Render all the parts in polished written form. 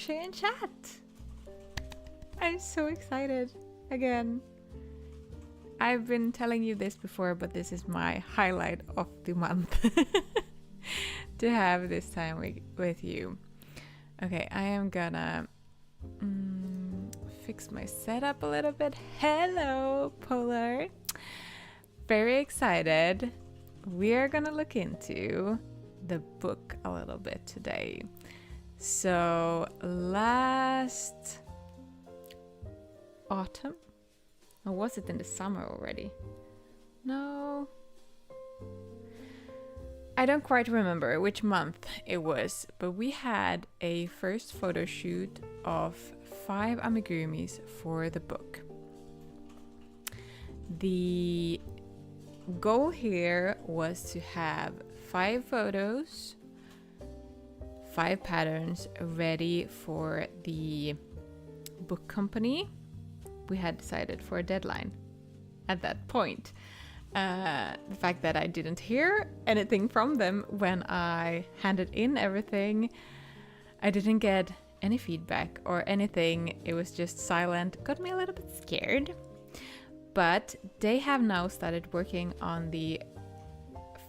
Crochet and Chat. I'm so excited again. I've been telling you this before, but this is my highlight of the month to have this time with you. Okay, I am gonna fix my setup a little bit. Hello, Polar. Very excited. We are gonna look into the book a little bit today. So last autumn, or was it in the summer already? No, I don't quite remember which month it was, but we had a first photo shoot of 5 amigurumis for the book. The goal here was to have 5 photos, 5 patterns ready for the book company. We had decided for a deadline at that point. The fact that I didn't hear anything from them when I handed in everything, I didn't get any feedback or anything. It was just silent. Got me a little bit scared. But they have now started working on the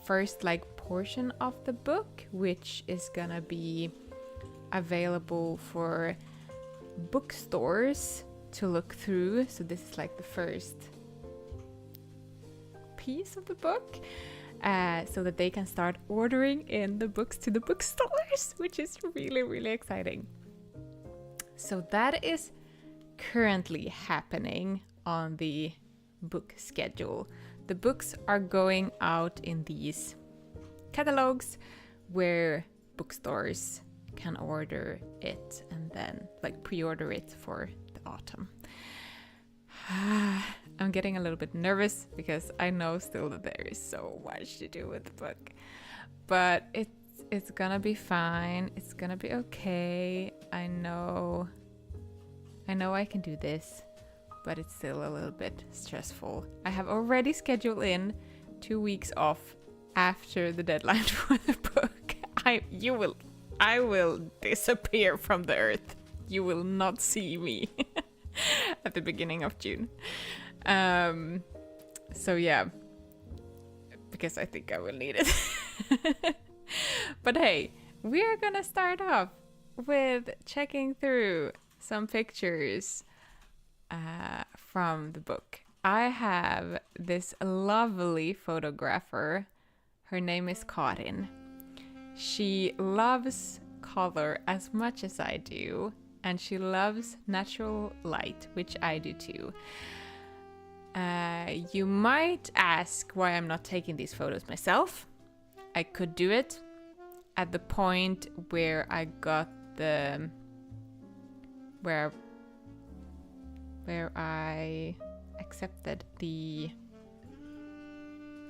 first portion of the book, which is gonna be available for bookstores to look through. So this is the first piece of the book, so that they can start ordering in the books to the bookstores, which is really, really exciting. So that is currently happening on the book schedule. The books are going out in these catalogs where bookstores can order it and then pre-order it for the autumn. I'm getting a little bit nervous because I know still that there is so much to do with the book, but it's gonna be fine. It's gonna be okay. I know I can do this, but it's still a little bit stressful. I have already scheduled in 2 weeks off after the deadline for the book. I will disappear from the earth. You will not see me at the beginning of June. So yeah, because I think I will need it. But hey, we are gonna start off with checking through some pictures from the book. I have this lovely photographer. Her name is Karin. She loves color as much as I do, and she loves natural light, which I do too. You might ask why I'm not taking these photos myself. I could do it at the point where I got the where I accepted the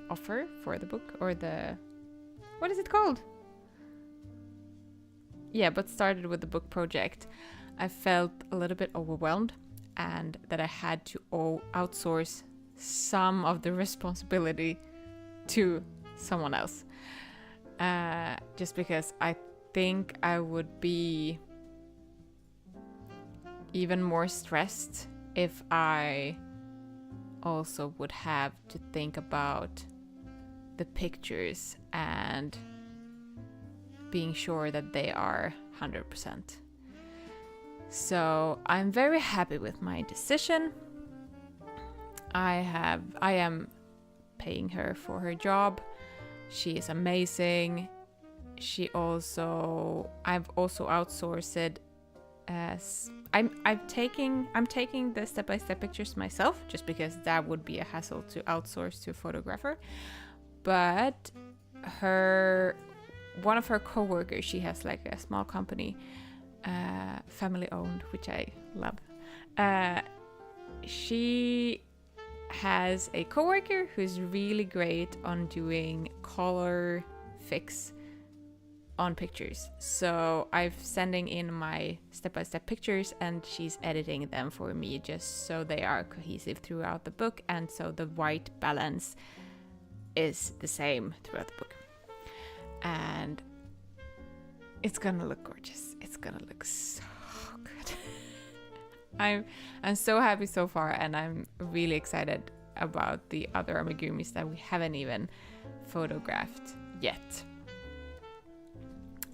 offer for the book, or what is it called? Yeah, but started with the book project. I felt a little bit overwhelmed and that I had to outsource some of the responsibility to someone else. Just because I think I would be even more stressed if I also would have to think about the pictures and being sure that they are 100%. So I'm very happy with my decision. I am paying her for her job. She is amazing. I've also outsourced it as I'm taking the step-by-step pictures myself, just because that would be a hassle to outsource to a photographer. But one of her co-workers, she has a small company, family owned, which I love. She has a co-worker who's really great on doing color fix on pictures. So I've sending in my step-by-step pictures and she's editing them for me just so they are cohesive throughout the book, and so the white balance is the same throughout the book. And it's gonna look gorgeous. It's gonna look so good. I'm so happy so far, and I'm really excited about the other amigurumis that we haven't even photographed yet.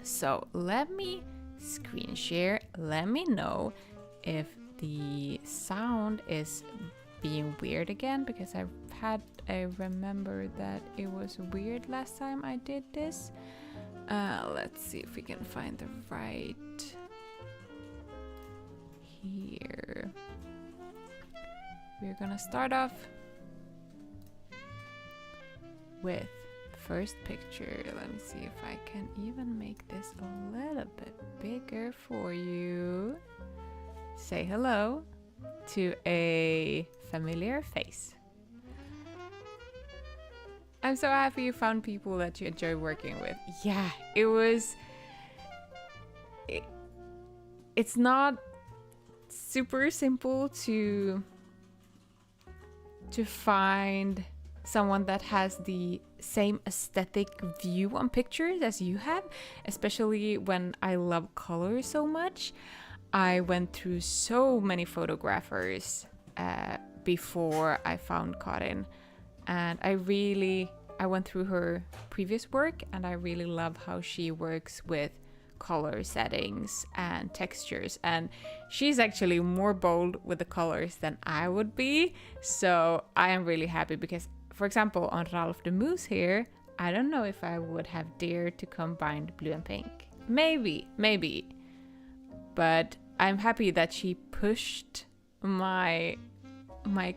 So let me screen share. Let me know if the sound is being weird again, because I remember that it was weird last time I did this. Let's see if we can find the right here. We're gonna start off with first picture. Let me see if I can even make this a little bit bigger for you. Say hello to a familiar face. I'm so happy you found people that you enjoy working with. Yeah, it's not super simple to find someone that has the same aesthetic view on pictures as you have, especially when I love color so much. I went through so many photographers before I found Karin, and I went through her previous work, and I really love how she works with color settings and textures, and she's actually more bold with the colors than I would be. So I am really happy because, for example, on Ralph the Moose here, I don't know if I would have dared to combine blue and pink. Maybe, but I'm happy that she pushed my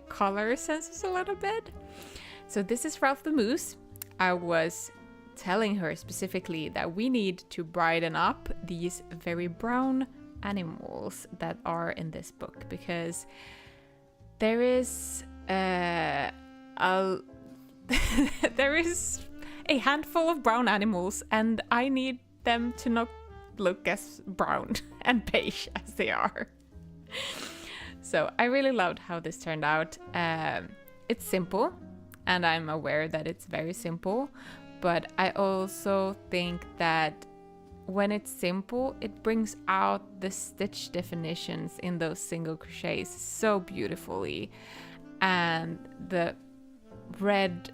color senses a little bit. So this is Ralph the Moose. I was telling her specifically that we need to brighten up these very brown animals that are in this book, because there is there is a handful of brown animals, and I need them to not look as brown and beige as they are. So I really loved how this turned out. It's simple, and I'm aware that it's very simple, but I also think that when it's simple, it brings out the stitch definitions in those single crochets so beautifully, and the red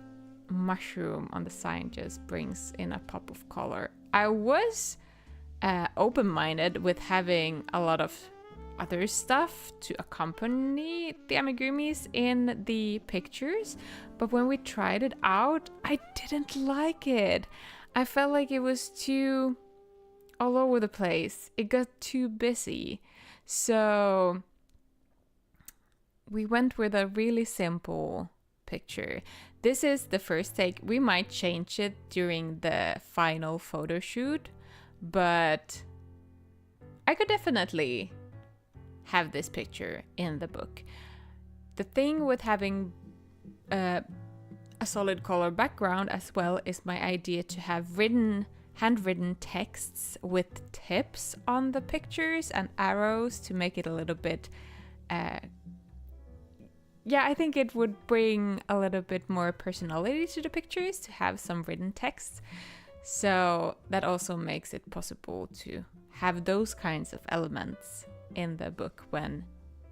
mushroom on the sign just brings in a pop of color. I was open-minded with having a lot of other stuff to accompany the amigurumis in the pictures, but when we tried it out, I didn't like it. I felt like it was too all over the place. It got too busy. So we went with a really simple picture. This is the first take. We might change it during the final photo shoot, but I could definitely have this picture in the book. The thing with having a solid color background as well is my idea to have handwritten texts with tips on the pictures and arrows to make it a little bit I think it would bring a little bit more personality to the pictures to have some written text. So that also makes it possible to have those kinds of elements in the book when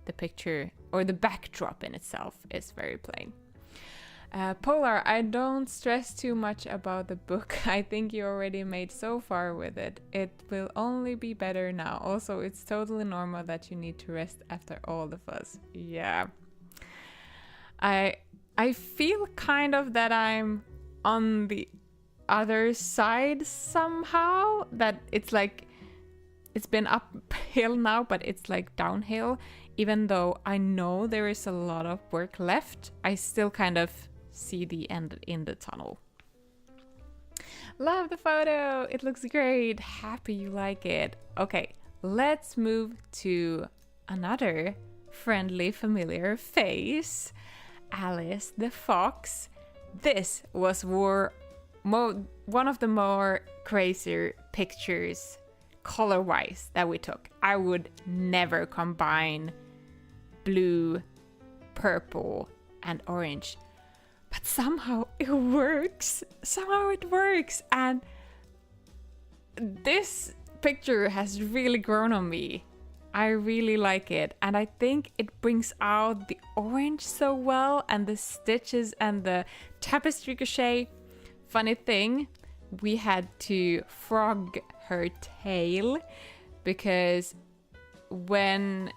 the picture or the backdrop in itself is very plain. Polar, I don't stress too much about the book. I think you already made so far with it. It will only be better now. Also, it's totally normal that you need to rest after all the fuss. Yeah. I feel kind of that I'm on the other side somehow, that it's like it's been uphill now, but it's like downhill. Even though I know there is a lot of work left, I still kind of see the end in the tunnel. Love the photo. It looks great. Happy you like it. Okay, let's move to another friendly, familiar face. Alice the fox. This was one of the more crazier pictures color-wise that we took. I would never combine blue, purple, and orange, but somehow it works. And this picture has really grown on me I really like it, and I think it brings out the orange so well, and the stitches and the tapestry crochet. Funny thing, we had to frog her tail because when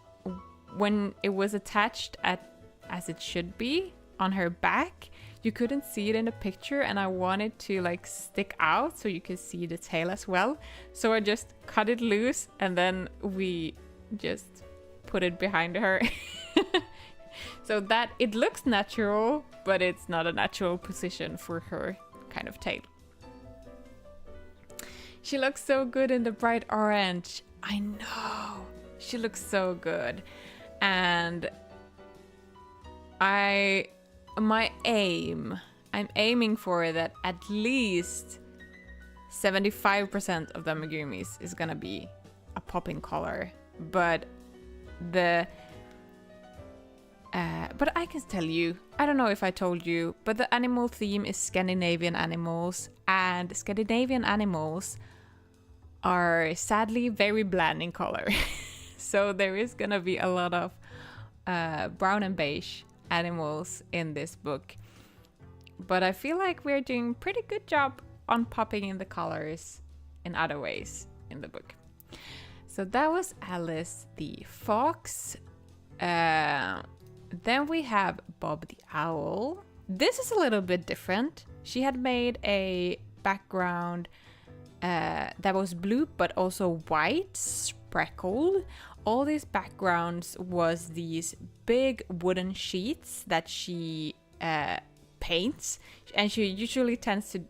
it was attached as it should be on her back, you couldn't see it in the picture, and I wanted to like stick out so you could see the tail as well. So I just cut it loose, and then we just put it behind her. So that it looks natural, but it's not a natural position for her kind of tail. She looks so good in the bright orange. I know, she looks so good. And I'm aiming for that at least 75% of the amigurumis is gonna be a popping color. But I can tell you, I don't know if I told you, but the animal theme is Scandinavian animals, and Scandinavian animals are sadly very bland in color. So there is gonna be a lot of brown and beige animals in this book. But I feel like we're doing a pretty good job on popping in the colors in other ways in the book. So that was Alice the Fox. Then we have Bob the Owl. This is a little bit different. She had made a background that was blue but also white, speckled. All these backgrounds was these big wooden sheets that she paints, and she usually tends to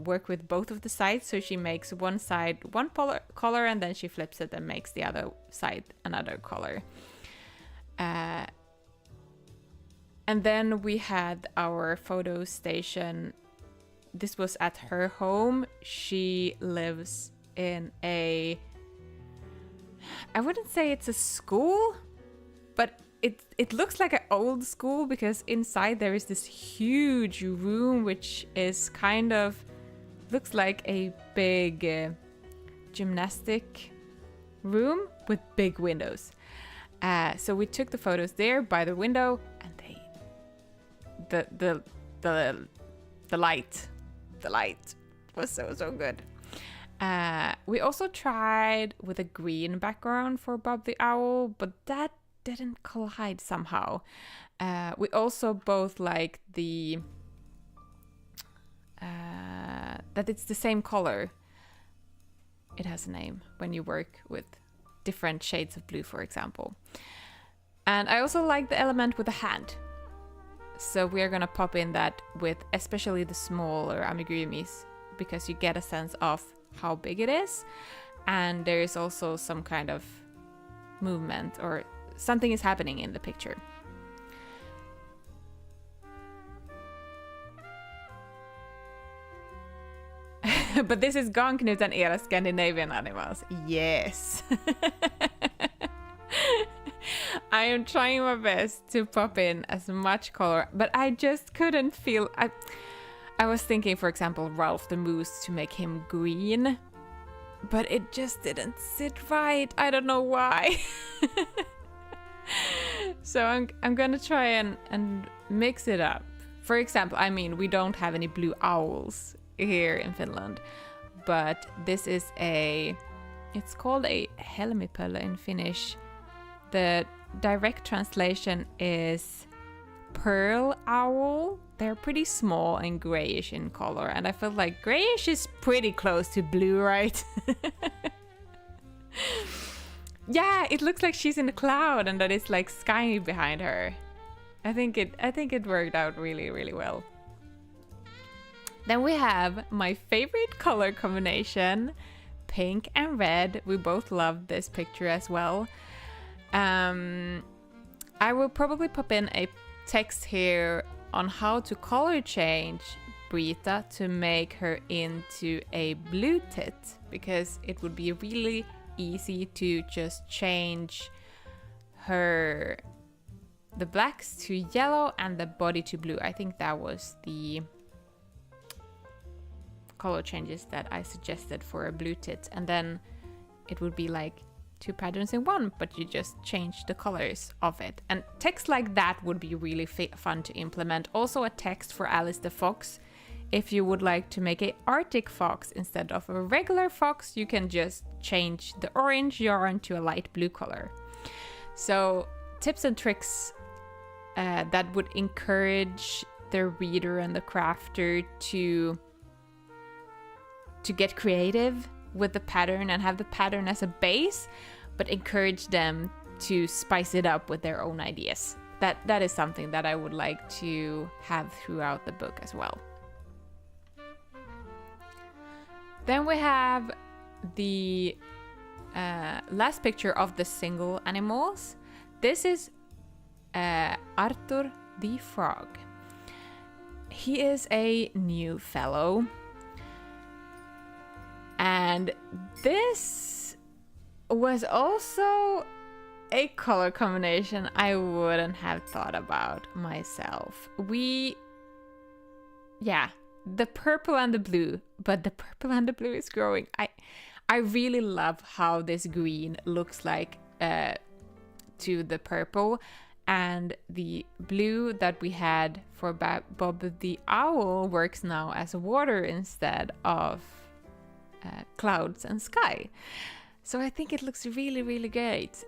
work with both of the sides. So she makes one side one color, and then she flips it and makes the other side another color. And then we had our photo station. This was at her home. She lives in a, I wouldn't say it's a school, but it looks like an old school, because inside there is this huge room which is kind of looks like a big gymnastic room with big windows. So we took the photos there by the window, and the light was so good. We also tried with a green background for Bob the Owl, but that didn't collide somehow. We also both like the that it's the same color. It has a name when you work with different shades of blue, for example. And I also like the element with the hand. So we are gonna pop in that with especially the smaller amigurumis, because you get a sense of how big it is, and there is also some kind of movement or something is happening in the picture. But this is Garnknut and Era Scandinavian animals. Yes. I am trying my best to pop in as much color, but I just couldn't feel... I was thinking, for example, Ralph the Moose, to make him green, but it just didn't sit right. I don't know why. So I'm gonna try and mix it up. For example, I mean, we don't have any blue owls here in Finland, but this is it's called a helmipölle in Finnish. The direct translation is pearl owl. They're pretty small and grayish in color, and I feel like grayish is pretty close to blue, right? Yeah, it looks like she's in a cloud and that it's like sky behind her. I think it worked out really, really well. Then we have my favorite color combination, pink and red. We both love this picture as well. I will probably pop in a text here on how to color change Brita to make her into a blue tit, because it would be really easy to just change the blacks to yellow and the body to blue. I think that was the color changes that I suggested for a blue tit, and then it would be like two patterns in one, but you just change the colors of it. And text like that would be really fun to implement. Also a text for Alice the Fox. If you would like to make a Arctic fox instead of a regular fox, you can just change the orange yarn to a light blue color. So tips and tricks that would encourage the reader and the crafter to get creative with the pattern and have the pattern as a base, but encourage them to spice it up with their own ideas. That is something that I would like to have throughout the book as well. Then we have the last picture of the single animals. This is Arthur the Frog. He is a new fellow. And this was also a color combination I wouldn't have thought about myself. The purple and the blue, but the purple and the blue is growing. I really love how this green looks like to the purple, and the blue that we had for Bob the Owl works now as water instead of clouds and sky. So I think it looks really, really great.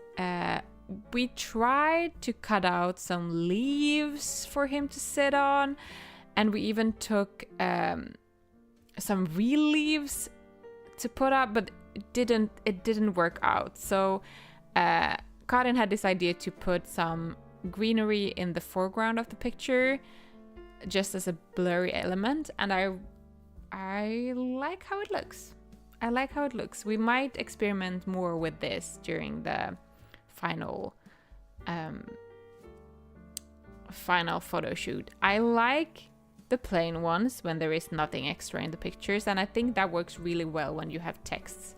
We tried to cut out some leaves for him to sit on, and we even took some real leaves to put up, but it didn't work out. So Karin had this idea to put some greenery in the foreground of the picture just as a blurry element, and I like how it looks. I like how it looks. We might experiment more with this during the final photo shoot. I like the plain ones when there is nothing extra in the pictures, and I think that works really well when you have texts.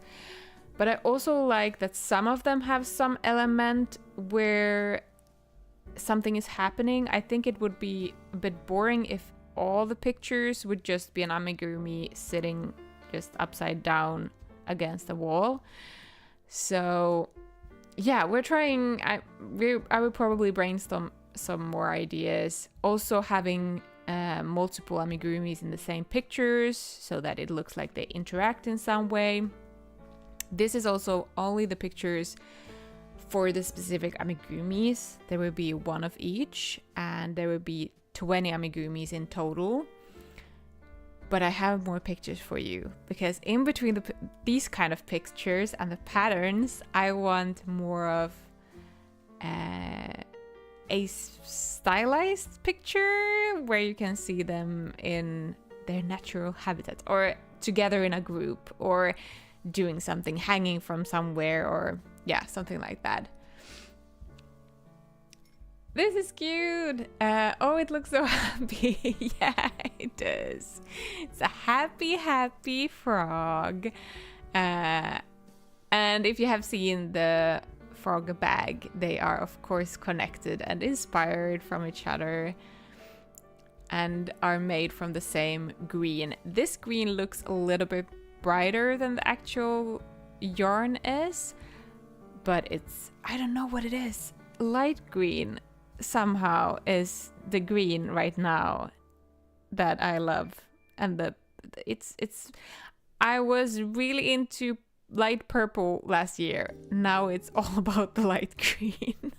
But I also like that some of them have some element where something is happening. I think it would be a bit boring if all the pictures would just be an amigurumi sitting just upside down against the wall. So yeah, we're trying. I will probably brainstorm some more ideas. Also having multiple amigurumis in the same pictures so that it looks like they interact in some way. This is also only the pictures for the specific amigurumis. There will be one of each, and there will be 20 amigurumis in total. But I have more pictures for you, because in between these kind of pictures and the patterns, I want more of a stylized picture where you can see them in their natural habitat, or together in a group, or doing something, hanging from somewhere, or yeah, something like that. This is cute. Oh, it looks so happy. Yeah, it does. It's a happy frog. And if you have seen the frog bag, they are of course connected and inspired from each other and are made from the same green. This green looks a little bit brighter than the actual yarn is, but it's, I don't know what it is. Light green somehow is the green right now that I love. And it's I was really into light purple last year. Now it's all about the light green.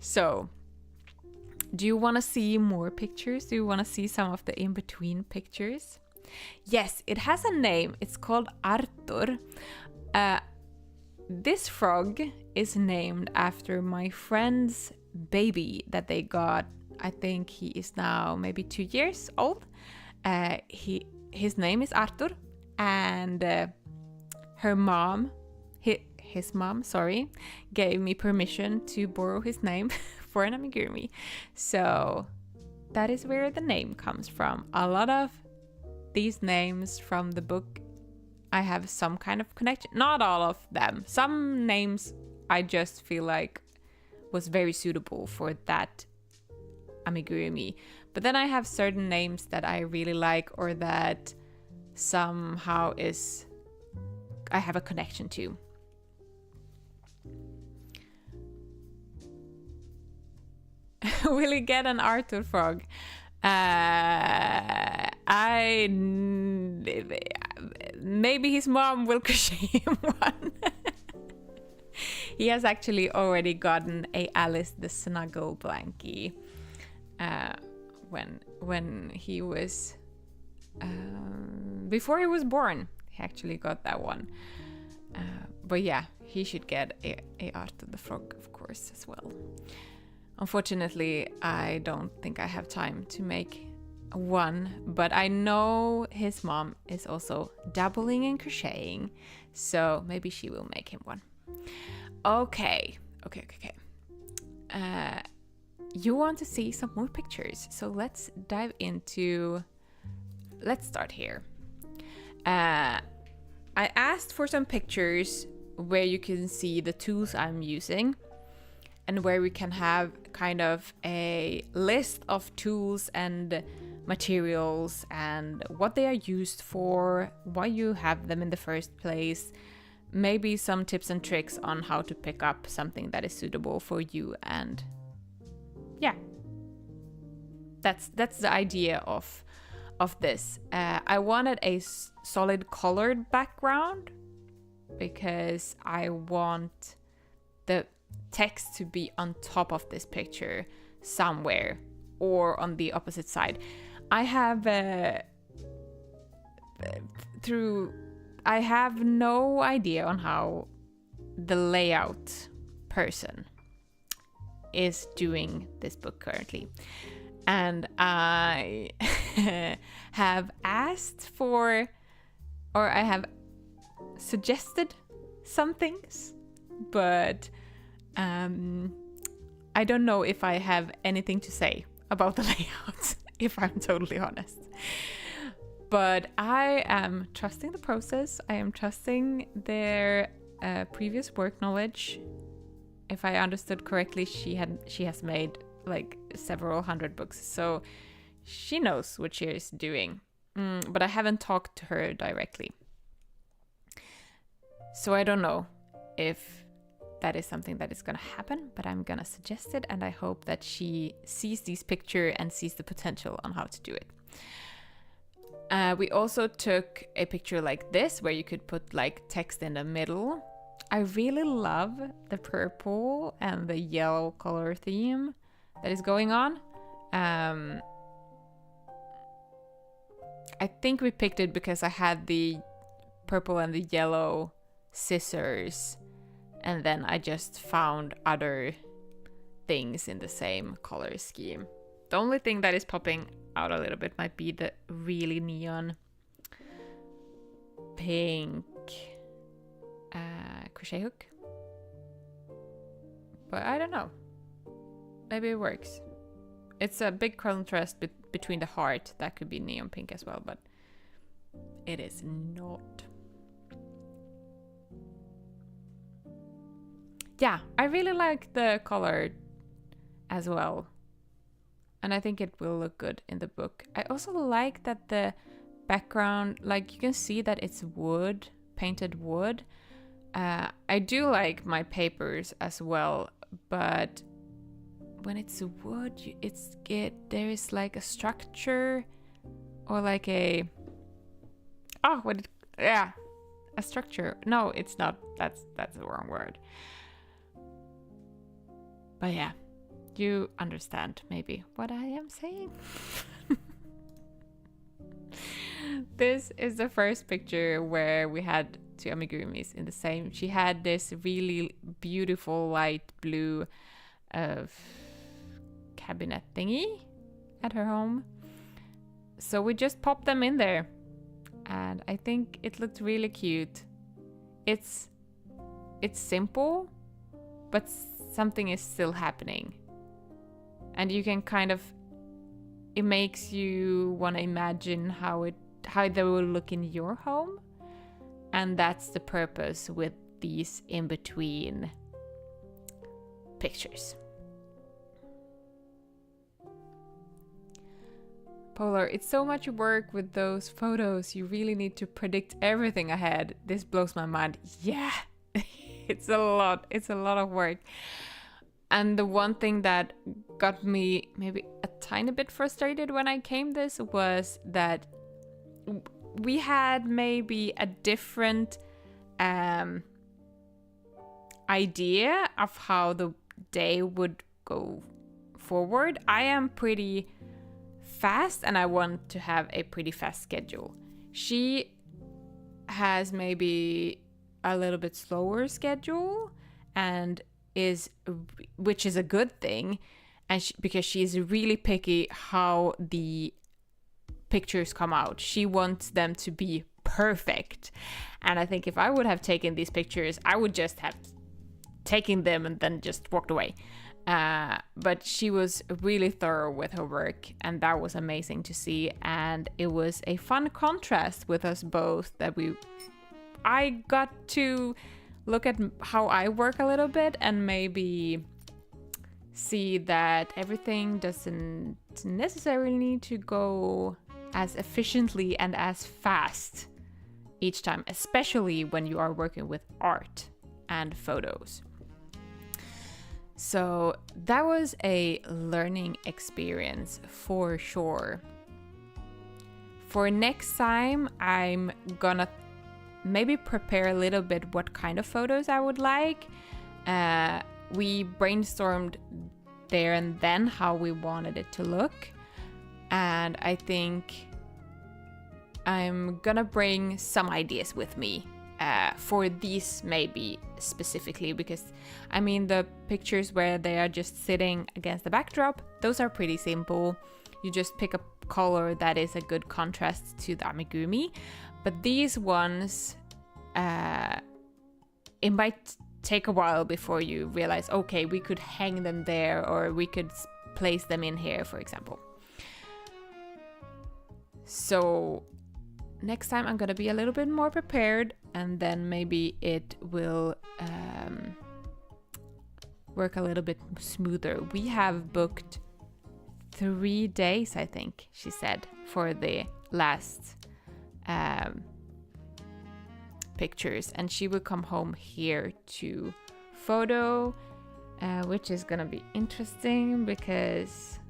So, do you want to see more pictures? Do you want to see some of the in-between pictures? Yes, it has a name. It's called Arthur. This frog is named after my friend's baby that they got. I think he is now maybe 2 years old. His name is Arthur, and her mom, his mom, gave me permission to borrow his name for an amigurumi. So that is where the name comes from. A lot of these names from the book I have some kind of connection. Not all of them. Some names I just feel like was very suitable for that amigurumi. But then I have certain names that I really like, or that somehow I have a connection to. will he get an Arthur frog? Maybe his mom will crochet him one. He has actually already gotten a Alice the Snuggle blankie when he was before he was born. He actually got that one. But yeah, he should get a Arthur the Frog, of course, as well. Unfortunately, I don't think I have time to make one, but I know his mom is also dabbling in crocheting, so maybe she will make him one. Okay. You want to see some more pictures, so let's dive into... Let's start here. I asked for some pictures where you can see the tools I'm using and where we can have kind of a list of tools and materials and what they are used for, why you have them in the first place, maybe some tips and tricks on how to pick up something that is suitable for you. And yeah, that's the idea of this. I wanted a solid colored background because I want the text to be on top of this picture somewhere or on the opposite side. I have no idea on how the layout person is doing this book currently. And I have asked for, or I have suggested some things, but I don't know if I have anything to say about the layout, if I'm totally honest. But I am trusting the process. I am trusting their previous work knowledge. If I understood correctly, she has made like several hundred books, so she knows what she is doing. But I haven't talked to her directly, so I don't know if that is something that is gonna happen, but I'm gonna suggest it, and I hope that she sees this picture and sees the potential on how to do it. We also took a picture like this where you could put like text in the middle. I really love the purple and the yellow color theme that is going on. I think we picked it because I had the purple and the yellow scissors, and then I just found other things in the same color scheme. The only thing that is popping out a little bit might be the really neon pink crochet hook, but I don't know, maybe it works. It's a big contrast between the heart. That could be neon pink as well, but it is not. Yeah, I really like the color as well, and I think it will look good in the book. I also like that the background, like you can see that it's wood, painted wood. I do like my papers as well, but when it's wood, there is like a structure, or like a structure. No, it's not. That's the wrong word. But yeah, you understand maybe what I am saying. This is the first picture where we had two amigurumis in the same. She had this really beautiful light blue cabinet thingy at her home. So we just popped them in there, and I think it looked really cute. It's simple, but something is still happening. And you can kind of, it makes you want to imagine how they will look in your home. And that's the purpose with these in-between pictures. Polar, it's so much work with those photos. You really need to predict everything ahead. This blows my mind. Yeah, it's a lot. It's a lot of work. And the one thing that got me maybe a tiny bit frustrated when I came this was that we had maybe a different idea of how the day would go forward. I am pretty fast and I want to have a pretty fast schedule. She has maybe a little bit slower schedule and which is a good thing, and because she's really picky how the pictures come out. She wants them to be perfect, and I think if I would have taken these pictures, I would just have taken them and then just walked away. But she was really thorough with her work, and that was amazing to see. And it was a fun contrast with us both that I got to look at how I work a little bit and maybe see that everything doesn't necessarily need to go as efficiently and as fast each time, especially when you are working with art and photos. So that was a learning experience for sure. For next time, I'm gonna maybe prepare a little bit what kind of photos I would like. We brainstormed there and then how we wanted it to look. And I think I'm gonna bring some ideas with me for these maybe specifically, because I mean the pictures where they are just sitting against the backdrop, those are pretty simple. You just pick a color that is a good contrast to the amigurumi. But these ones, it might take a while before you realize, okay, we could hang them there or we could place them in here, for example. So next time I'm gonna be a little bit more prepared, and then maybe it will work a little bit smoother. We have booked 3 days, I think, she said, for the last pictures, and she will come home here to photo, which is gonna be interesting because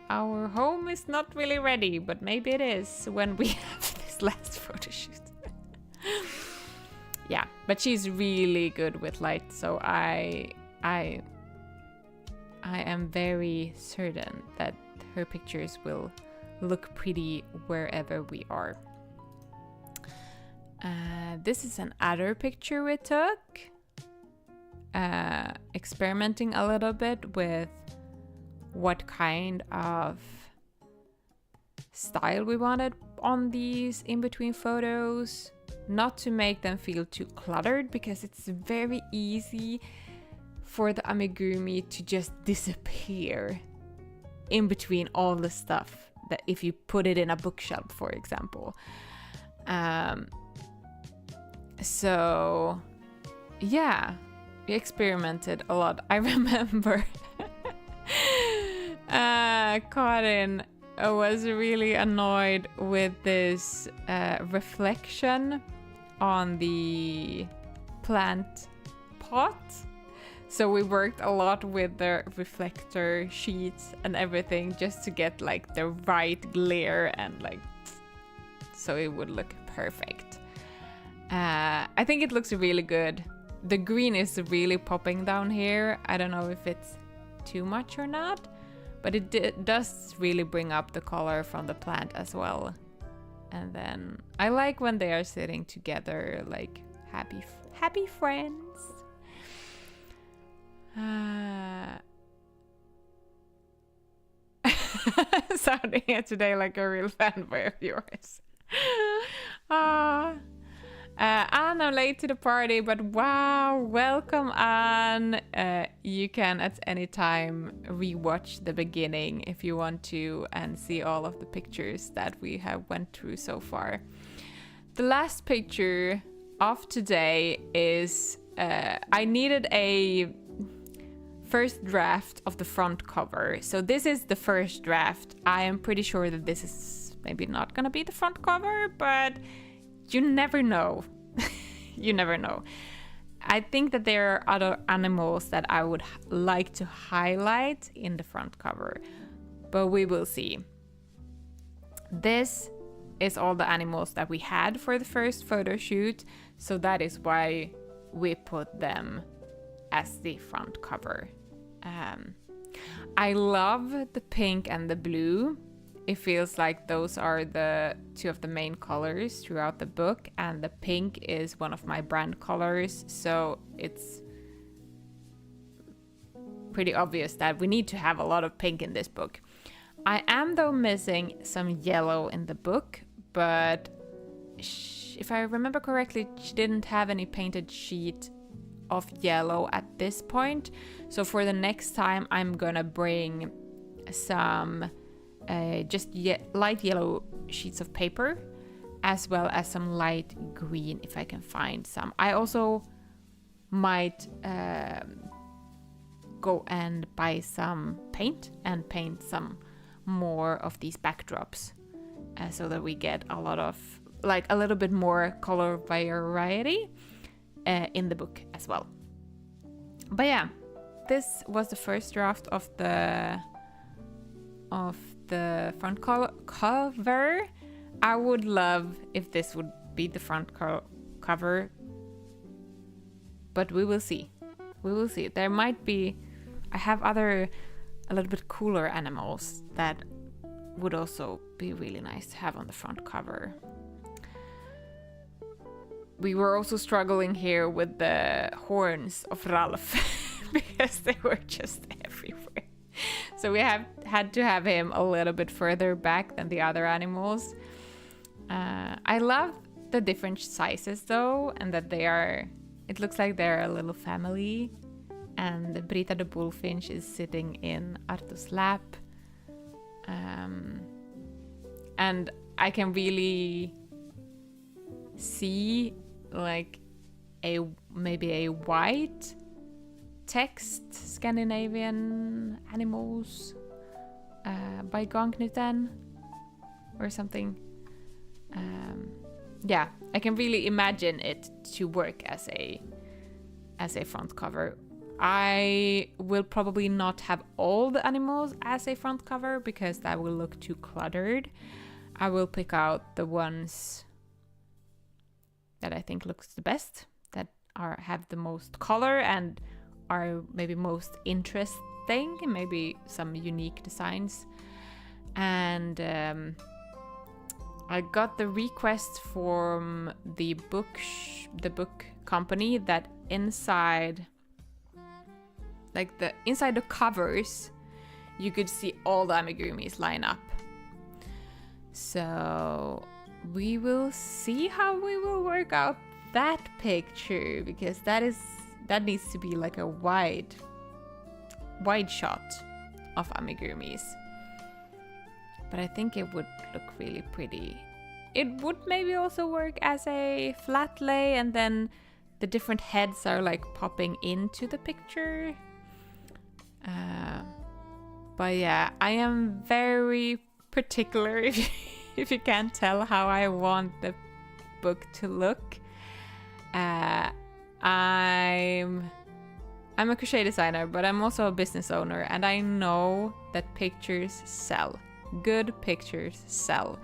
our home is not really ready, but maybe it is when we have this last photo shoot. Yeah, but she's really good with light, so I am very certain that her pictures will look pretty wherever we are. This is another picture we took, experimenting a little bit with what kind of style we wanted on these in-between photos, not to make them feel too cluttered, because it's very easy for the amigurumi to just disappear in between all the stuff that if you put it in a bookshelf, for example. So yeah, we experimented a lot. I remember Karin was really annoyed with this reflection on the plant pot. So we worked a lot with the reflector sheets and everything just to get like the right glare and like so it would look perfect. I think it looks really good. The green is really popping down here. I don't know if it's too much or not, but it does really bring up the color from the plant as well. And then I like when they are sitting together like happy friends. Sounding here today like a real fanboy of yours. Anne, I'm late to the party, but wow, welcome Anne. You can at any time rewatch the beginning if you want to and see all of the pictures that we have went through so far. The last picture of today is I needed a first draft of the front cover. So this is the first draft. I am pretty sure that this is maybe not gonna be the front cover, but you never know. You never know. I think that there are other animals that I would like to highlight in the front cover, but we will see. This is all the animals that we had for the first photo shoot, so that is why we put them as the front cover. I love the pink and the blue. It feels like those are the two of the main colors throughout the book, and the pink is one of my brand colors, so it's pretty obvious that we need to have a lot of pink in this book. I am though missing some yellow in the book, but if I remember correctly, she didn't have any painted sheet of yellow at this point. So for the next time, I'm gonna bring some just light yellow sheets of paper, as well as some light green if I can find some. I also might go and buy some paint and paint some more of these backdrops, so that we get a lot of, like, a little bit more color variety in the book as well. But yeah, this was the first draft of the front cover. I would love if this would be the front cover, but we will see. We will see. There might be, I have other a little bit cooler animals that would also be really nice to have on the front cover. We were also struggling here with the horns of Ralph because they were just everywhere. So we had to have him a little bit further back than the other animals. I love the different sizes though, and that it looks like they're a little family. And Brita the bullfinch is sitting in Artu's lap. And I can really see like maybe a white text, Scandinavian animals by Gangknuten or something. Yeah, I can really imagine it to work as a front cover. I will probably not have all the animals as a front cover because that will look too cluttered. I will pick out the ones that I think looks the best, that have the most color and are maybe most interesting, maybe some unique designs. And I got the request from the book company that inside the covers you could see all the amigurumis line up. So we will see how we will work out that picture, because that needs to be like a wide shot of amigurumis. But I think it would look really pretty. It would maybe also work as a flat lay, and then the different heads are like popping into the picture. But yeah, I am very particular, if you can't tell, how I want the book to look. I'm a crochet designer, but I'm also a business owner, and I know that pictures sell. Good pictures sell.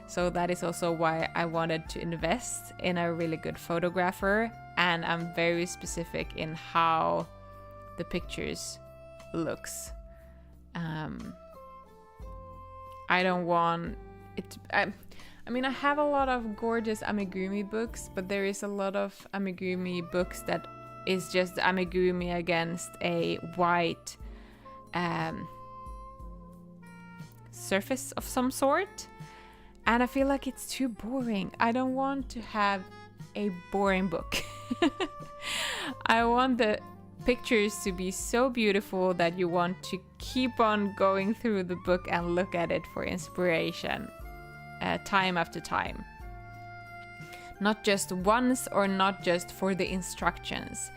So that is also why I wanted to invest in a really good photographer, and I'm very specific in how the pictures looks. I don't want it I mean, I have a lot of gorgeous amigurumi books, but there is a lot of amigurumi books that is just amigurumi against a white surface of some sort, and I feel like it's too boring. I don't want to have a boring book. I want the pictures to be so beautiful that you want to keep on going through the book and look at it for inspiration, time after time. Not just once, or not just for the instructions.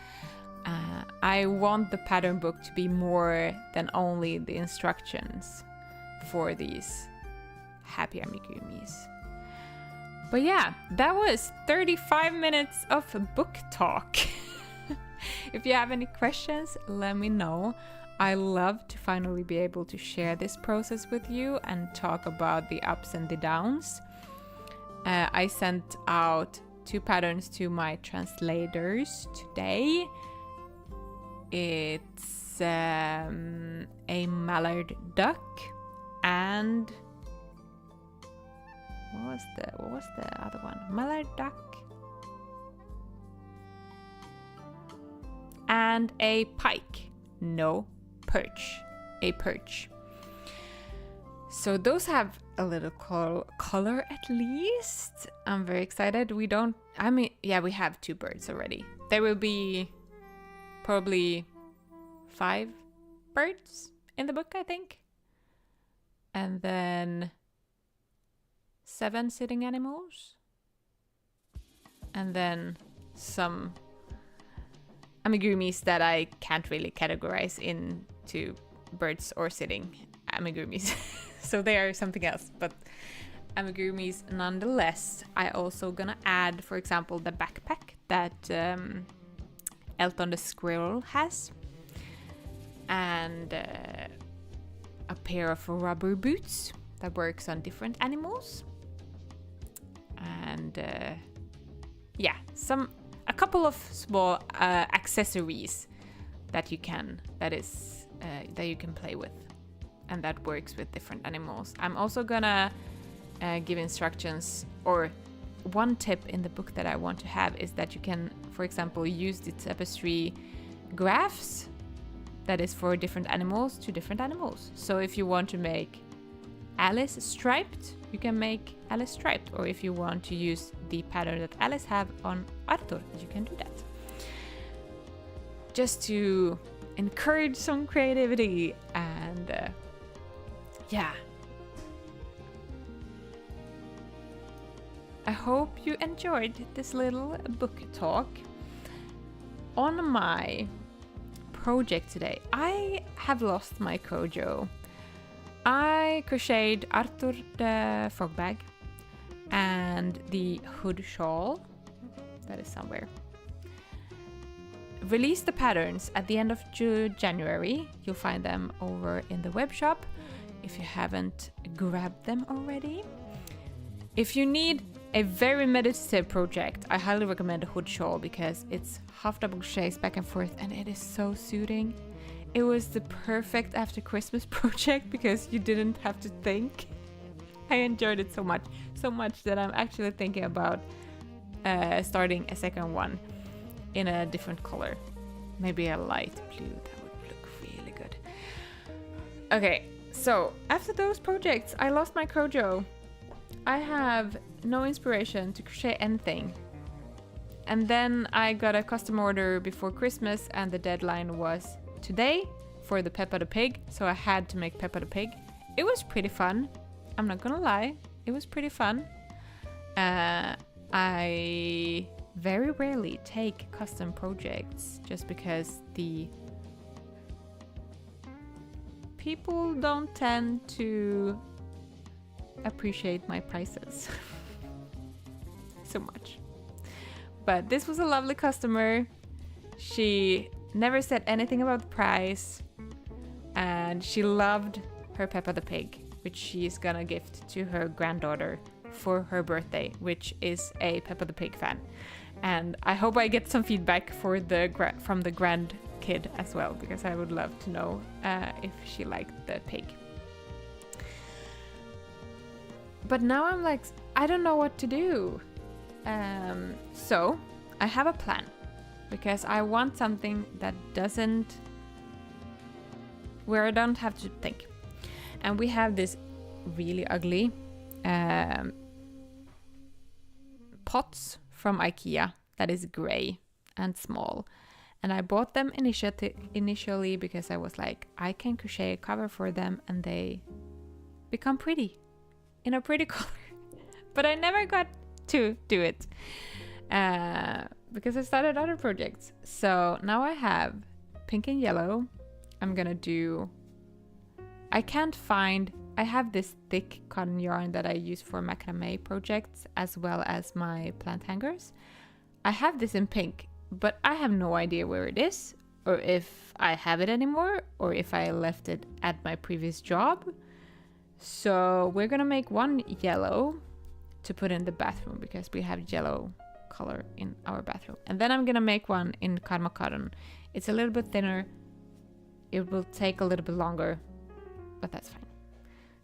I want the pattern book to be more than only the instructions for these happy amigurumis. But yeah, that was 35 minutes of book talk. If you have any questions, let me know. I love to finally be able to share this process with you and talk about the ups and the downs. I sent out 2 patterns to my translators today. It's a mallard duck and what was the other one? Mallard duck and a pike. No, perch. A perch. So those have a little color at least. I'm very excited. We have 2 birds already. There will be probably 5 birds in the book, I think. And then 7 sitting animals. And then some amigurumis that I can't really categorize into birds or sitting amigurumis. So they are something else, but amigurumis nonetheless. I also gonna add, for example, the backpack that Elton the squirrel has, and a pair of rubber boots that works on different animals, and a couple of small accessories that you can play with, and that works with different animals. I'm also gonna give instructions, or one tip in the book that I want to have is that you can, for example, use the tapestry graphs that is for different animals to different animals. So if you want to make Alice striped, you can make Alice striped, or if you want to use the pattern that Alice have on Arthur, you can do that. Just to encourage some creativity and I hope you enjoyed this little book talk on my project today. I have lost my Kojo. I crocheted Arthur the frog bag and the hood shawl that is somewhere. Released the patterns at the end of January. You'll find them over in the web shop if you haven't grabbed them already. If you need a very meditative project, I highly recommend a hood shawl because it's half double crochets back and forth and it is so soothing. It was the perfect after Christmas project because you didn't have to think. I enjoyed it so much that I'm actually thinking about starting a second one in a different color. Maybe a light blue, that would look really good. Okay, so after those projects, I lost my Kojo. I have no inspiration to crochet anything. And then I got a custom order before Christmas and the deadline was today for the Peppa the Pig, so I had to make Peppa the Pig. It was pretty fun. I'm not gonna lie, it was pretty fun. I very rarely take custom projects just because the people don't tend to appreciate my prices so much. But this was a lovely customer. She never said anything about the price and she loved her Peppa the Pig, which she's gonna gift to her granddaughter for her birthday, which is a Peppa the Pig fan. And I hope I get some feedback from the grandkid as well, because I would love to know if she liked the pig. But now I'm like, I don't know what to do. So I have a plan, because I want something that where I don't have to think. And we have this really ugly pots from IKEA that is gray and small. And I bought them initially because I was like, I can crochet a cover for them and they become pretty in a pretty color. But I never got to do it because I started other projects. So now I have pink and yellow. I'm gonna do, I have this thick cotton yarn that I use for macrame projects as well as my plant hangers. I have this in pink, but I have no idea where it is, or if I have it anymore, or if I left it at my previous job. So we're gonna make one yellow to put in the bathroom because we have yellow color in our bathroom. And then I'm gonna make one in Karma Cotton. It's a little bit thinner. It will take a little bit longer, but that's fine.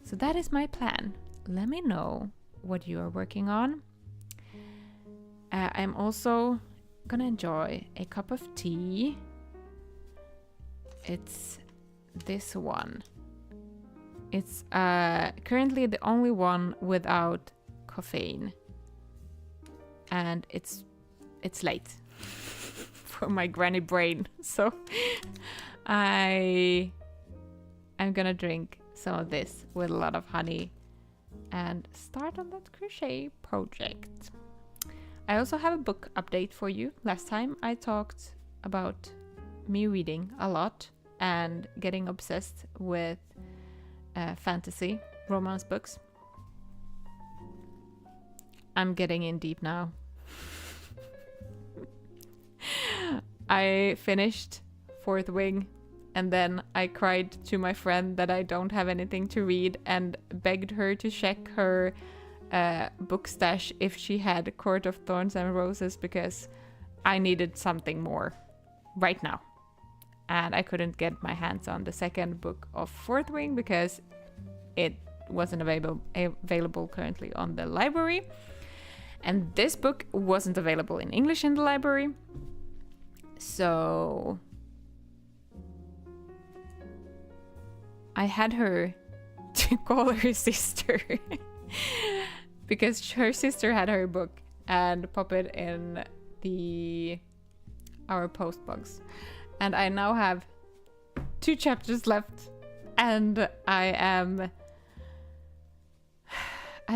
So that is my plan. Let me know what you are working on. I'm also gonna enjoy a cup of tea. It's this one. It's currently the only one without caffeine, and it's late for my granny brain, so I'm gonna drink some of this with a lot of honey and start on that crochet project. I also have a book update for you. Last time I talked about me reading a lot and getting obsessed with fantasy romance books. I'm getting in deep now. I finished Fourth Wing, and then I cried to my friend that I don't have anything to read and begged her to check her book stash if she had Court of Thorns and Roses, because I needed something more right now. And I couldn't get my hands on the second book of Fourth Wing because it wasn't available currently on the library. And this book wasn't available in English in the library. So I had her to call her sister because her sister had her book, and pop it in our post box. And I now have 2 chapters left, and I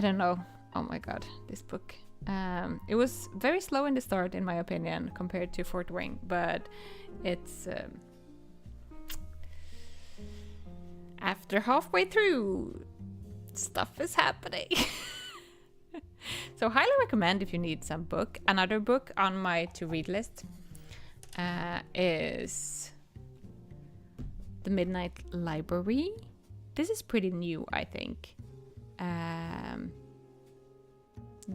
don't know. Oh my god, this book. It was very slow in the start, in my opinion, compared to Fourth Wing, but it's after halfway through, stuff is happening. So highly recommend if you need some book. Another book on my to-read list is The Midnight Library. This is pretty new, I think.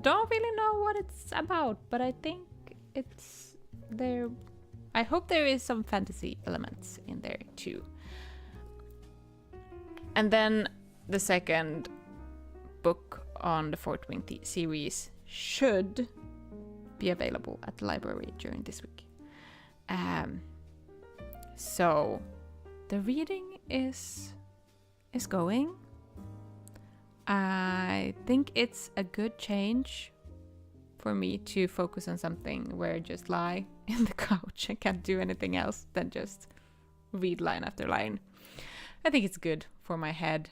Don't really know what it's about, but I think it's there. I hope there is some fantasy elements in there too. And then the second book on the Fourth Wing series should be available at the library during this week. So the reading is going. I think it's a good change for me to focus on something where I just lie in the couch and can't do anything else than just read line after line. I think it's good for my head.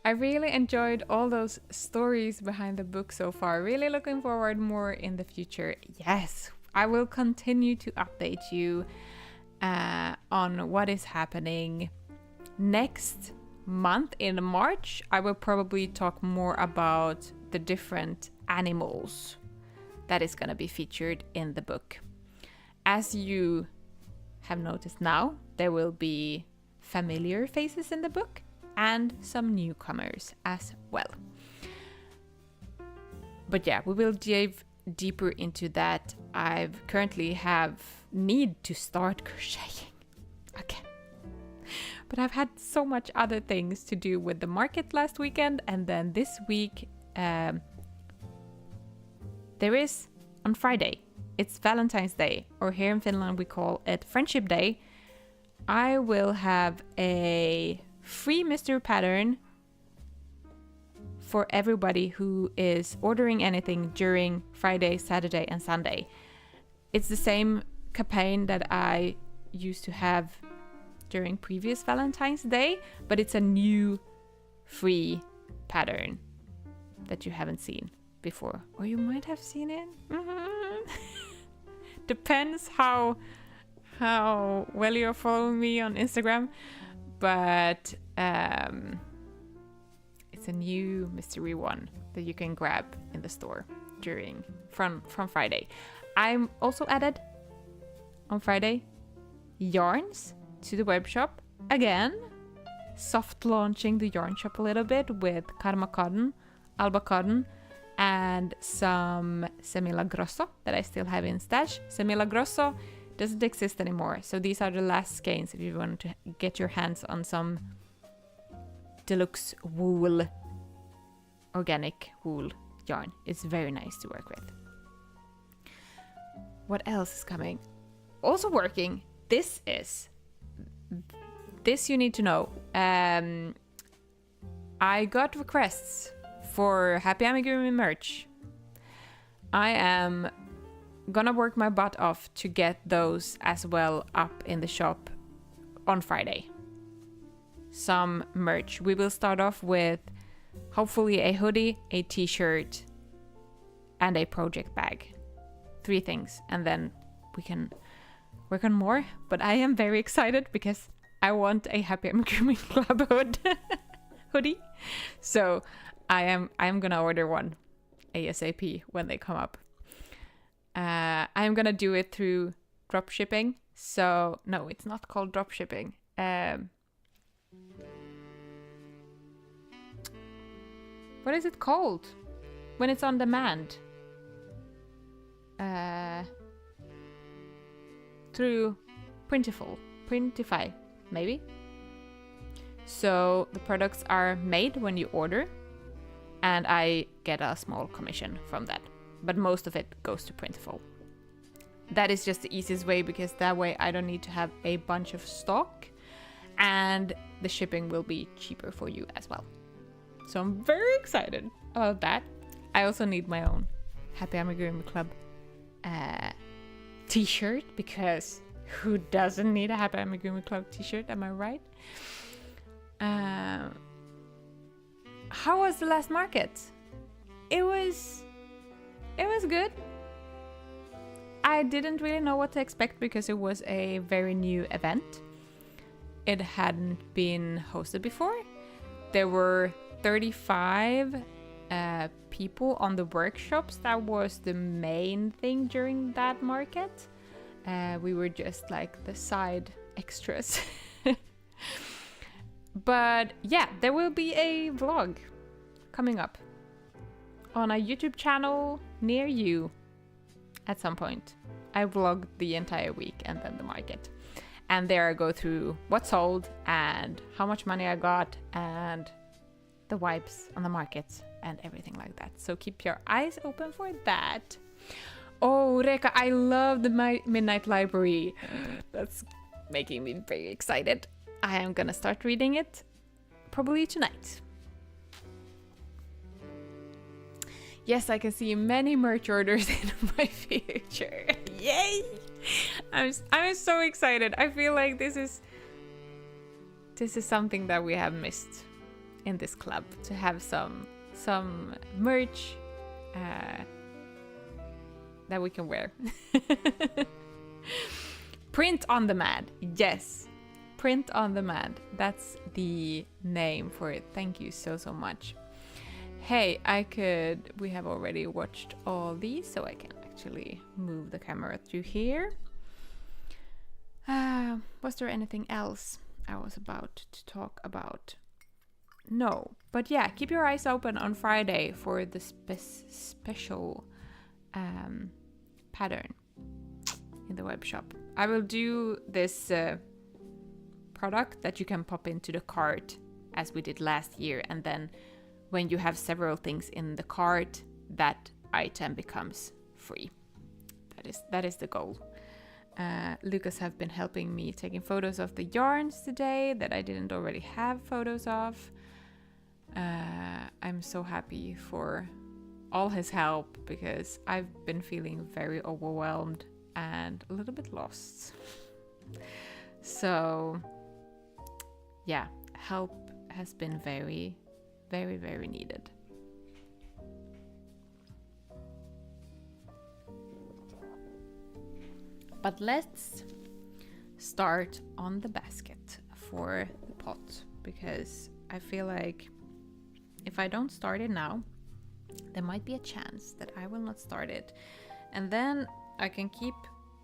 I really enjoyed all those stories behind the book so far. Really looking forward more in the future. Yes, I will continue to update you on what is happening next month. In March, I will probably talk more about the different animals that is going to be featured in the book. As you have noticed now, there will be familiar faces in the book and some newcomers as well. But yeah, we will dive deeper into that. I currently have need to start crocheting again. But I've had so much other things to do with the market last weekend, and then this week there is on Friday, it's Valentine's Day, or here in Finland we call it Friendship Day. I will have a free mystery pattern for everybody who is ordering anything during Friday, Saturday and Sunday. It's the same campaign that I used to have during previous Valentine's Day, but it's a new free pattern that you haven't seen before, or you might have seen it. Depends how well you're following me on Instagram, but it's a new mystery one that you can grab in the store from Friday. I'm also added on Friday yarns to the web shop again, soft launching the yarn shop a little bit with Karma Cotton, Alba Cotton, and some Semilagrosso that I still have in stash. Semilagrosso doesn't exist anymore, so these are the last skeins if you want to get your hands on some deluxe wool, organic wool yarn. It's very nice to work with. What else is coming? Also working. This you need to know. I got requests for Happy Amigurumi merch. I am gonna work my butt off to get those as well up in the shop on Friday. Some merch. We will start off with hopefully a hoodie, a t-shirt, and a project bag. 3 things, and then we can work on more. But I am very excited because I want a Happy Amigurumi Club hoodie. So I am gonna order one ASAP when they come up. I'm gonna do it through drop shipping. So no, it's not called drop shipping. What is it called when it's on demand? Through Printify, maybe. So the products are made when you order, and I get a small commission from that. But most of it goes to Printful. That is just the easiest way, because that way I don't need to have a bunch of stock, and the shipping will be cheaper for you as well. So I'm very excited about that. I also need my own Happy Amigurumi Club t-shirt, because who doesn't need a Happy Amigurumi Club t-shirt, am I right? How was the last market? It was good. I didn't really know what to expect because it was a very new event. It hadn't been hosted before. There were 35 people on the workshops. That was the main thing during that market. We were just like the side extras. But yeah, there will be a vlog coming up on a YouTube channel near you at some point. I vlogged the entire week and then the market. And there I go through what sold and how much money I got and the vibes on the market and everything like that. So keep your eyes open for that. Oh, Reka, I love the Midnight Library. That's making me very excited. I am gonna start reading it probably tonight. Yes, I can see many merch orders in my future. Yay! I'm so excited. I feel like this is something that we have missed in this club, to have some merch that we can wear. Print on demand. Yes. Print on demand. That's the name for it. Thank you so much. Hey, we have already watched all these, so I can actually move the camera through here. Was there anything else I was about to talk about? No, but yeah, keep your eyes open on Friday for the special pattern in the web shop. I will do this product that you can pop into the cart as we did last year, and then when you have several things in the cart, that item becomes free. That is the goal. Lucas have been helping me taking photos of the yarns today that I didn't already have photos of. I'm so happy for all his help, because I've been feeling very overwhelmed and a little bit lost. So yeah, help has been very, very, very needed. But let's start on the basket for the pot, because I feel like if I don't start it now, there might be a chance that I will not start it. And then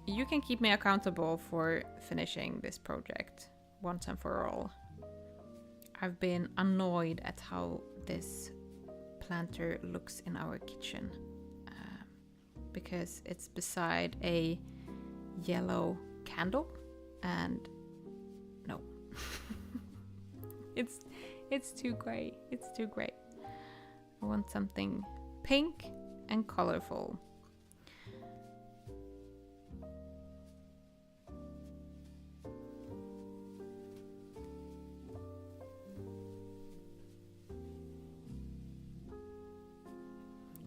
you can keep me accountable for finishing this project once and for all. I've been annoyed at how this planter looks in our kitchen because it's beside a yellow candle, and no, it's too gray. It's too gray. I want something pink and colorful.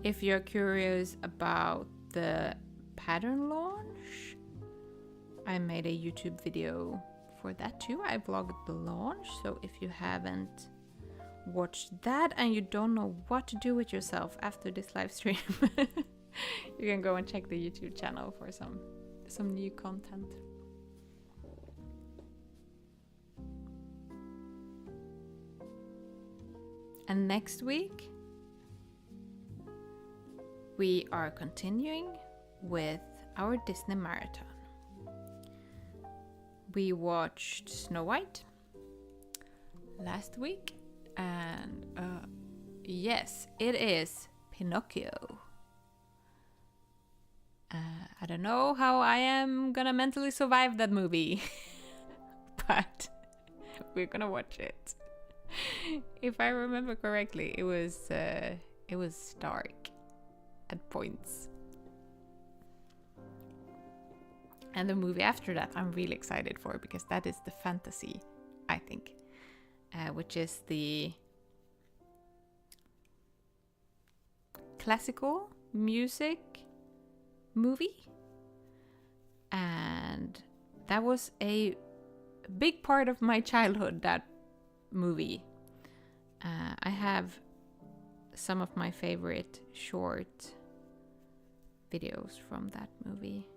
If you're curious about the pattern launch, I made a YouTube video for that too. I vlogged the launch, so if you haven't watched that and you don't know what to do with yourself after this live stream, you can go and check the YouTube channel for some new content. And next week we are continuing with our Disney marathon. We watched Snow White last week, and yes, it is Pinocchio. I don't know how I am gonna mentally survive that movie, but we're gonna watch it. If I remember correctly, it was dark at points. And the movie after that I'm really excited for, because that is the fantasy, I think, which is the classical music movie. And that was a big part of my childhood, that movie. I have some of my favorite short videos from that movie.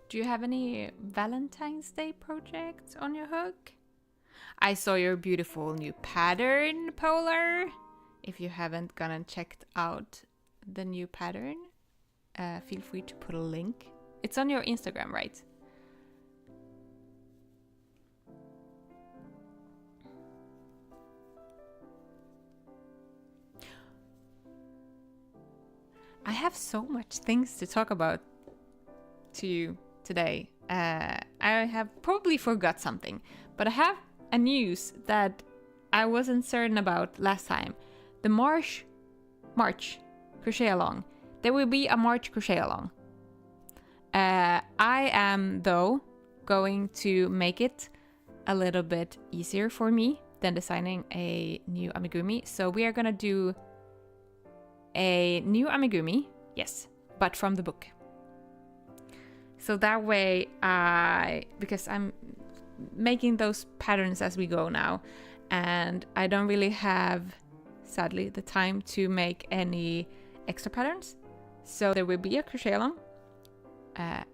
Do you have any Valentine's Day projects on your hook? I saw your beautiful new pattern, Polar. If you haven't gone and checked out the new pattern, feel free to put a link. It's on your Instagram, right? I have so much things to talk about to you today. I have probably forgot something, but I have a news that I wasn't certain about last time. The March crochet along. There will be a March crochet along. I am though going to make it a little bit easier for me than designing a new amigurumi. So we are gonna do a new amigurumi, yes, but from the book. So that way, because I'm making those patterns as we go now, and I don't really have, sadly, the time to make any extra patterns. So there will be a crochet along,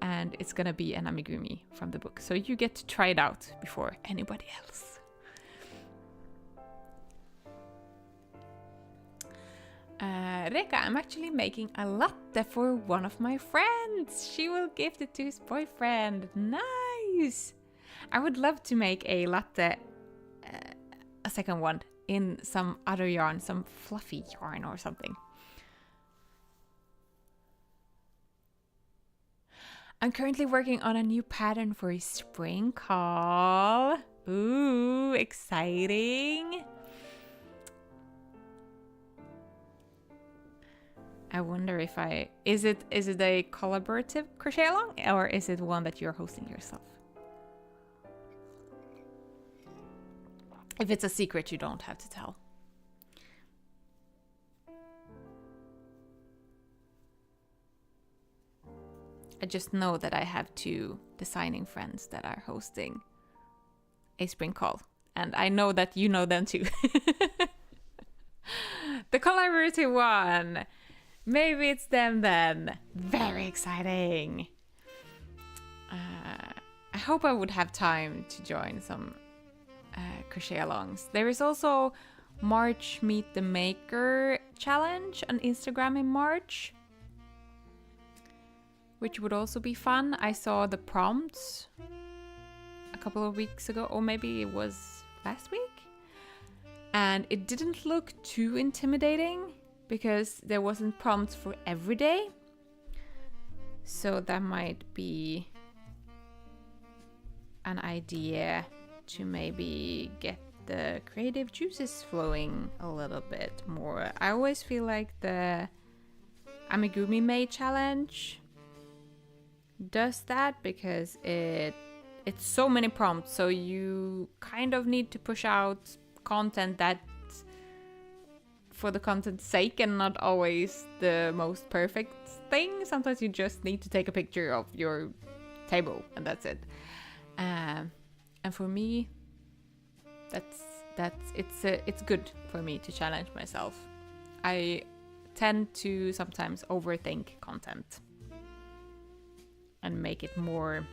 and it's gonna be an amigurumi from the book. So you get to try it out before anybody else. Reka, I'm actually making a latte for one of my friends. She will gift it to his boyfriend. Nice! I would love to make a latte, a second one, in some other yarn, some fluffy yarn or something. I'm currently working on a new pattern for a spring call. Ooh, exciting! I wonder if is it a collaborative crochet along, or is it one that you're hosting yourself? If it's a secret, you don't have to tell. I just know that I have 2 designing friends that are hosting a spring call, and I know that you know them too. The collaborative one. Maybe it's them then. Very exciting. I hope I would have time to join some crochet alongs. There is also March Meet the Maker challenge on Instagram in March, which would also be fun. I saw the prompts a couple of weeks ago, or maybe it was last week, and it didn't look too intimidating because there wasn't prompts for every day. So that might be an idea to maybe get the creative juices flowing a little bit more. I always feel like the Amigurumi May challenge does that because it's so many prompts, so you kind of need to push out content that for the content's sake and not always the most perfect thing. Sometimes you just need to take a picture of your table and that's it. And for me, it's good for me to challenge myself. I tend to sometimes overthink content and make it more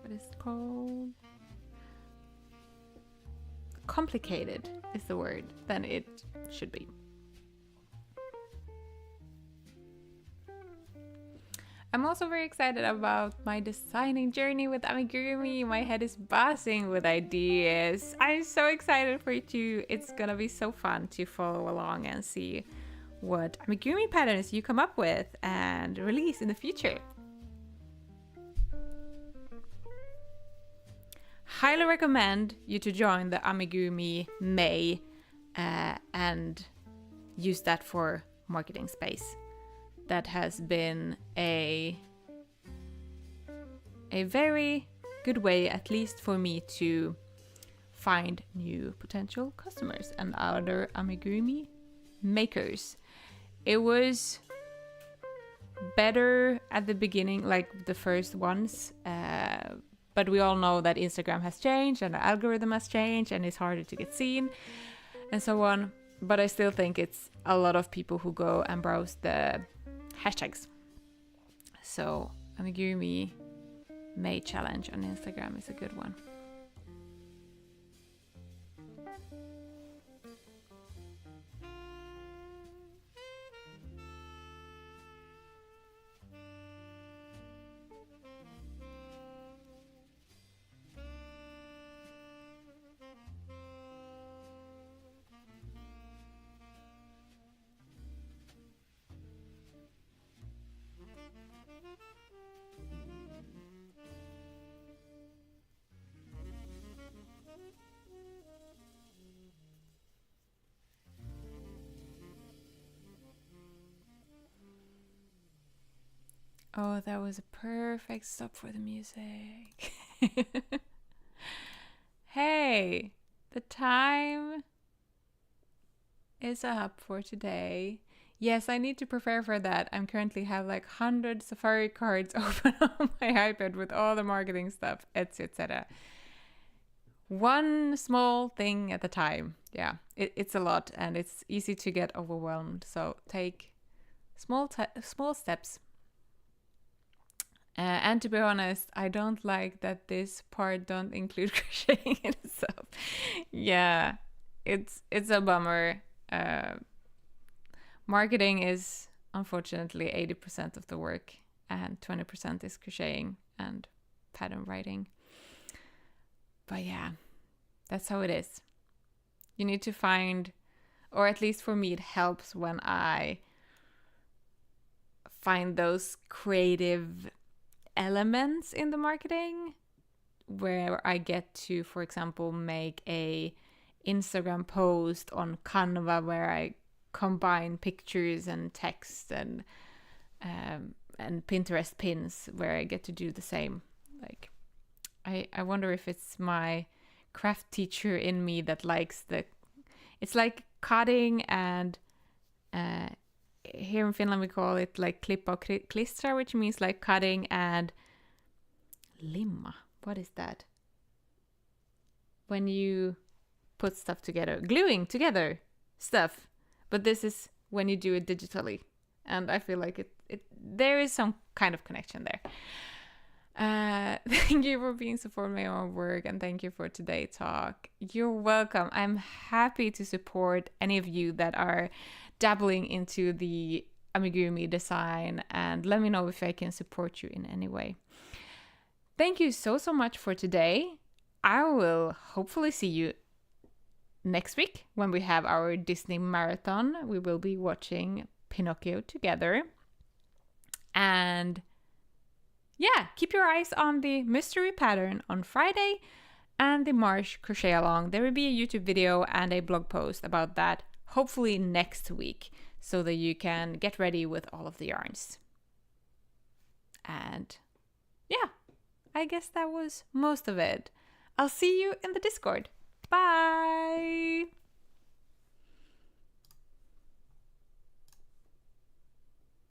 what is it called? Complicated is the word than it should be. I'm also very excited about my designing journey with Amigurumi. My head is buzzing with ideas. I'm so excited for you too. It's gonna be so fun to follow along and see what amigurumi patterns you come up with and release in the future. Highly recommend you to join the Amigurumi May and use that for marketing space. That has been a very good way, at least for me, to find new potential customers and other amigurumi makers. It was better at the beginning, like the first ones, but we all know that Instagram has changed and the algorithm has changed and it's harder to get seen and so on. But I still think it's a lot of people who go and browse the hashtags. So Amigurumi May challenge on Instagram is a good one. Oh, that was a perfect stop for the music. Hey, the time is up for today. Yes, I need to prepare for that. I'm currently have like 100 Safari cards open on my iPad with all the marketing stuff, etc. One small thing at a time. Yeah, it's a lot and it's easy to get overwhelmed. So take small steps. And to be honest, I don't like that this part don't include crocheting in itself. Yeah, it's a bummer. Marketing is unfortunately 80% of the work and 20% is crocheting and pattern writing. But yeah, that's how it is. You need to find, or at least for me, it helps when I find those creative elements in the marketing where I get to, for example, make a Instagram post on Canva where I combine pictures and text and Pinterest pins where I get to do the same. Like, I wonder if it's my craft teacher in me that likes it's like cutting and here in Finland we call it like klippa och klistra, which means like cutting and limma. What is that? When you put stuff together, gluing together stuff. But this is when you do it digitally. And I feel like there is some kind of connection there. Thank you for being supporting my own work, and thank you for today's talk. You're welcome. I'm happy to support any of you that are dabbling into the amigurumi design, and let me know if I can support you in any way. Thank you so much for today. I will hopefully see you next week when we have our Disney marathon. We will be watching Pinocchio together. And yeah, keep your eyes on the mystery pattern on Friday and the March crochet along. There will be a YouTube video and a blog post about that, hopefully next week, so that you can get ready with all of the yarns. And yeah, I guess that was most of it. I'll see you in the Discord. Bye!